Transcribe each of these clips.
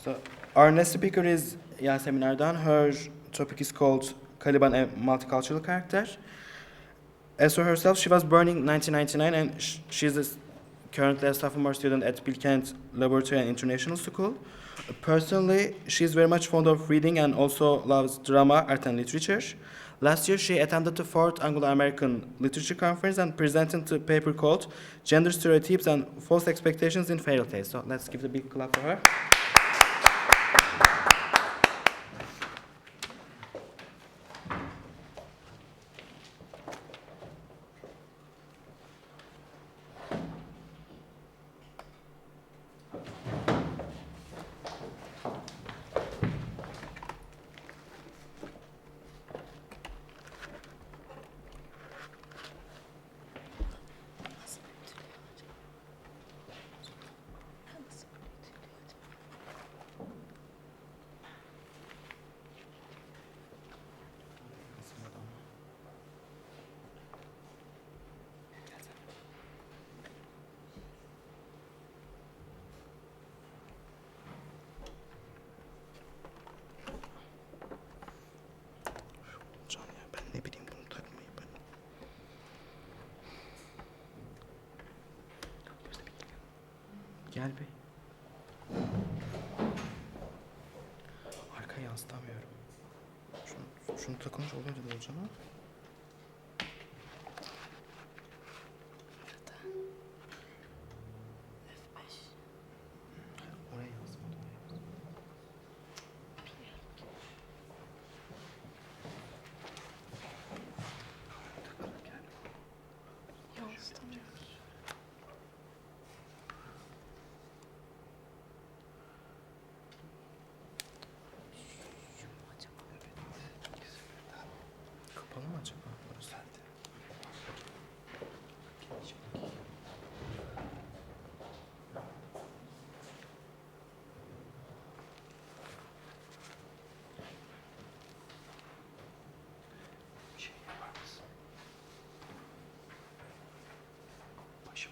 So our next speaker is Yasemin Erdoğan. Her topic is called Caliban, a multicultural character. As for herself, she was born in 1999 and she's currently a sophomore student at BLIS Laboratory and International School. Personally, she's very much fond of reading and also loves drama, art, and literature. Last year, she attended the 4th Anglo-American Literature Conference and presented a paper called Gender Stereotypes and False Expectations in Fairy Tales. So let's give a big clap for her. Ne bileyim bunu takmayı ben. Gel bey. Arkaya yansıtamıyorum. Şunu takınca oluyor dedi hocam ha. Oraya yansımadı. Kapalı mı acaba? Burası. Bir şey yapar mısın? Başım.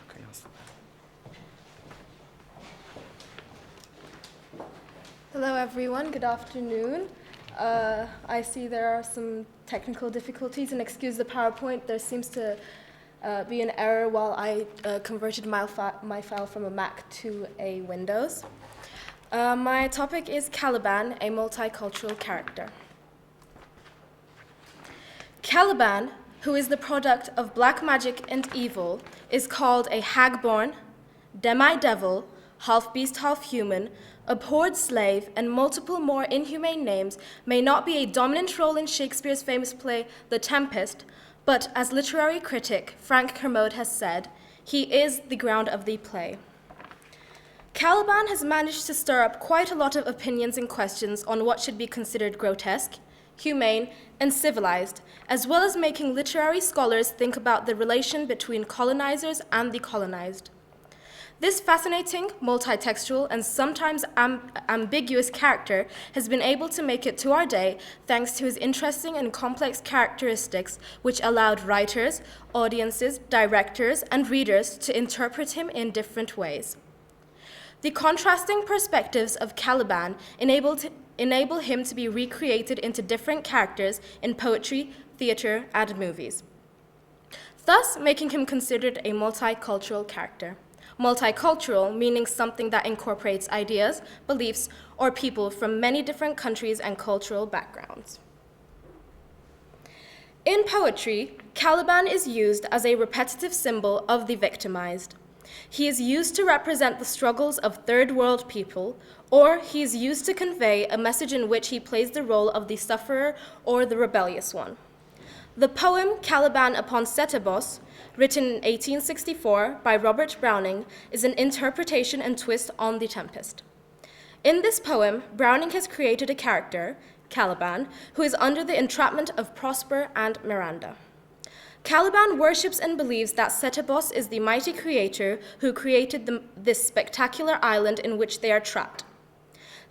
Arkaya yansın. Hello everyone, good afternoon. I see there are some technical difficulties, and excuse the PowerPoint, there seems to be an error while I converted my file from a Mac to a Windows. My topic is Caliban, a multicultural character. Caliban, who is the product of black magic and evil, is called a hag-born, demi-devil, half-beast, half-human, abhorred slave, and multiple more inhumane names may not be a dominant role in Shakespeare's famous play, The Tempest, but as literary critic Frank Kermode has said, he is the ground of the play. Caliban has managed to stir up quite a lot of opinions and questions on what should be considered grotesque, humane, and civilized, as well as making literary scholars think about the relation between colonizers and the colonized. This fascinating, multi-textual, and sometimes ambiguous character has been able to make it to our day thanks to his interesting and complex characteristics, which allowed writers, audiences, directors, and readers to interpret him in different ways. The contrasting perspectives of Caliban enable him to be recreated into different characters in poetry, theater, and movies, thus making him considered a multicultural character. Multicultural meaning something that incorporates ideas, beliefs, or people from many different countries and cultural backgrounds. In poetry, Caliban is used as a repetitive symbol of the victimized. He is used to represent the struggles of third world people, or he is used to convey a message in which he plays the role of the sufferer or the rebellious one. The poem Caliban upon Setebos, written in 1864 by Robert Browning, is an interpretation and twist on The Tempest. In this poem, Browning has created a character, Caliban, who is under the entrapment of Prosper and Miranda. Caliban worships and believes that Setebos is the mighty creator who created this spectacular island in which they are trapped.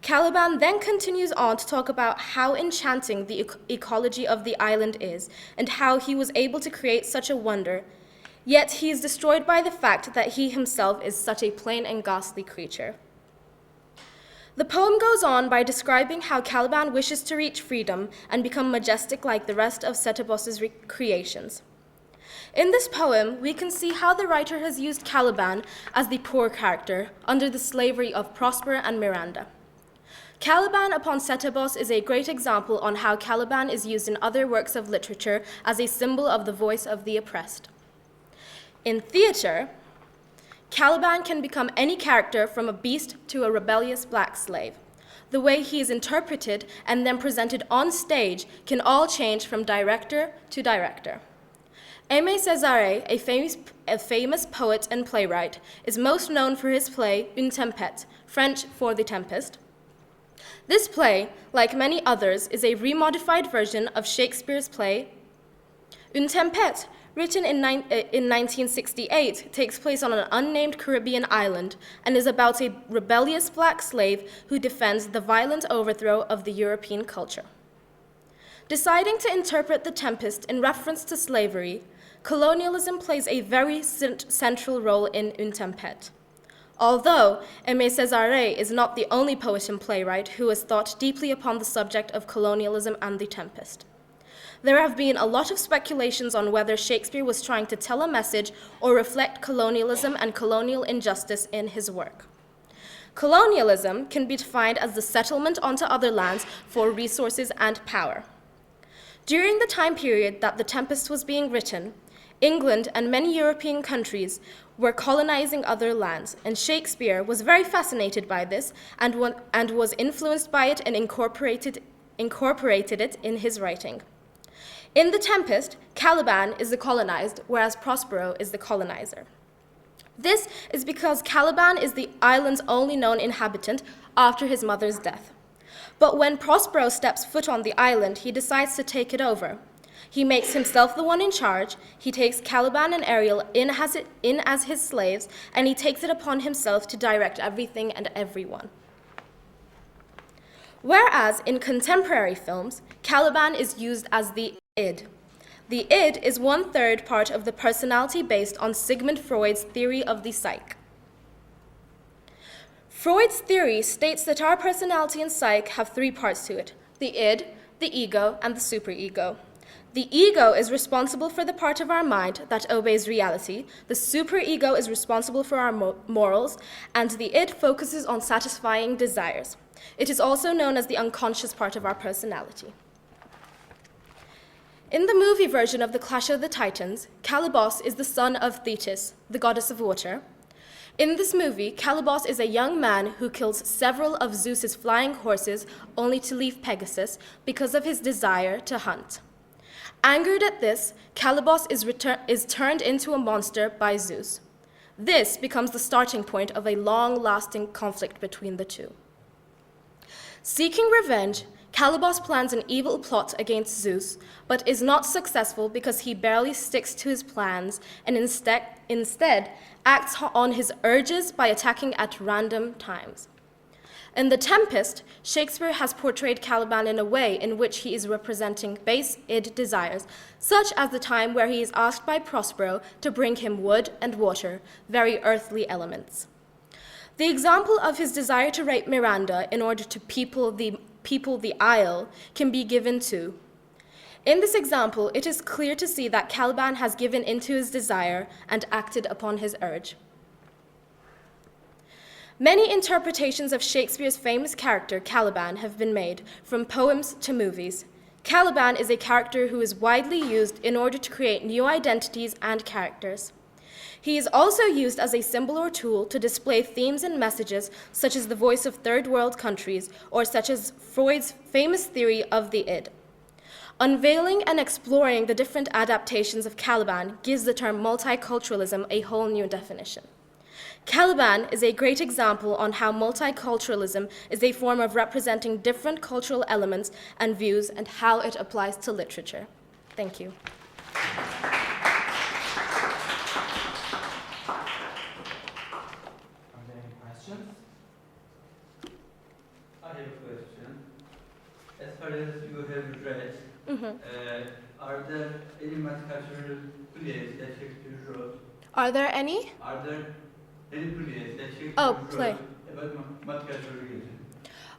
Caliban then continues on to talk about how enchanting the ecology of the island is and how he was able to create such a wonder. Yet he is destroyed by the fact that he himself is such a plain and ghastly creature. The poem goes on by describing how Caliban wishes to reach freedom and become majestic like the rest of Setebos's creations. In this poem, we can see how the writer has used Caliban as the poor character under the slavery of Prospero and Miranda. Caliban upon Setebos is a great example on how Caliban is used in other works of literature as a symbol of the voice of the oppressed. In theater, Caliban can become any character from a beast to a rebellious black slave. The way he is interpreted and then presented on stage can all change from director to director. Aimé Césaire, a famous poet and playwright, is most known for his play Une Tempête, French for The Tempest. This play, like many others, is a remodified version of Shakespeare's play Une Tempête, written in 1968, takes place on an unnamed Caribbean island and is about a rebellious black slave who defends the violent overthrow of the European culture. Deciding to interpret The Tempest in reference to slavery, colonialism plays a very central role in Une Tempête. Although Aimé Césaire is not the only poet and playwright who has thought deeply upon the subject of colonialism and The Tempest. There have been a lot of speculations on whether Shakespeare was trying to tell a message or reflect colonialism and colonial injustice in his work. Colonialism can be defined as the settlement onto other lands for resources and power. During the time period that The Tempest was being written, England and many European countries were colonizing other lands, and Shakespeare was very fascinated by this and was influenced by it and incorporated it in his writing. In The Tempest, Caliban is the colonized, whereas Prospero is the colonizer. This is because Caliban is the island's only known inhabitant after his mother's death. But when Prospero steps foot on the island, he decides to take it over. He makes himself the one in charge, he takes Caliban and Ariel in as his slaves, and he takes it upon himself to direct everything and everyone. Whereas in contemporary films, Caliban is used as the id. The id is 1/3 part of the personality based on Sigmund Freud's theory of the psyche. Freud's theory states that our personality and psyche have 3 parts to it: the id, the ego, and the superego. The ego is responsible for the part of our mind that obeys reality, the superego is responsible for our morals, and the id focuses on satisfying desires. It is also known as the unconscious part of our personality. In the movie version of The Clash of the Titans, Calibos is the son of Thetis, the goddess of water. In this movie, Calibos is a young man who kills several of Zeus's flying horses only to leave Pegasus because of his desire to hunt. Angered at this, Calibos is turned into a monster by Zeus. This becomes the starting point of a long-lasting conflict between the two. Seeking revenge, Calibos plans an evil plot against Zeus, but is not successful because he barely sticks to his plans and instead acts on his urges by attacking at random times. In The Tempest, Shakespeare has portrayed Caliban in a way in which he is representing base id desires, such as the time where he is asked by Prospero to bring him wood and water, very earthly elements. The example of his desire to rape Miranda in order to people the isle can be given too. In this example, it is clear to see that Caliban has given into his desire and acted upon his urge. Many interpretations of Shakespeare's famous character, Caliban, have been made, from poems to movies. Caliban is a character who is widely used in order to create new identities and characters. He is also used as a symbol or tool to display themes and messages such as the voice of third world countries or such as Freud's famous theory of the id. Unveiling and exploring the different adaptations of Caliban gives the term multiculturalism a whole new definition. Caliban is a great example on how multiculturalism is a form of representing different cultural elements and views and how it applies to literature. Thank you. Are there any questions? I have a question. As far as you have read, Are there any multicultural plays that Shakespeare wrote? Are there any? Are there any plays that Shakespeare Oh, wrote play. about multiculturalism?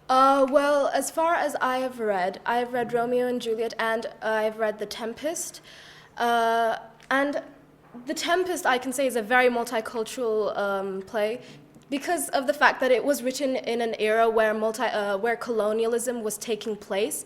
Well, as far as I have read Romeo and Juliet, and I've read The Tempest. And The Tempest, I can say, is a very multicultural play because of the fact that it was written in an era where colonialism was taking place.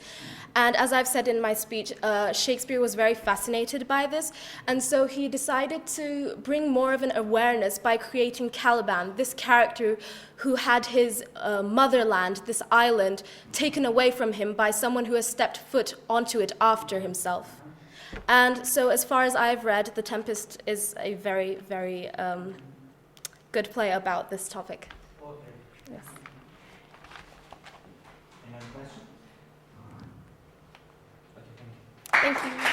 And as I've said in my speech, Shakespeare was very fascinated by this, and so he decided to bring more of an awareness by creating Caliban, this character who had his motherland, this island, taken away from him by someone who has stepped foot onto it after himself. And so as far as I've read, The Tempest is a very, very good play about this topic. Okay. Yes. Any other questions? Okay, thank you. Thank you.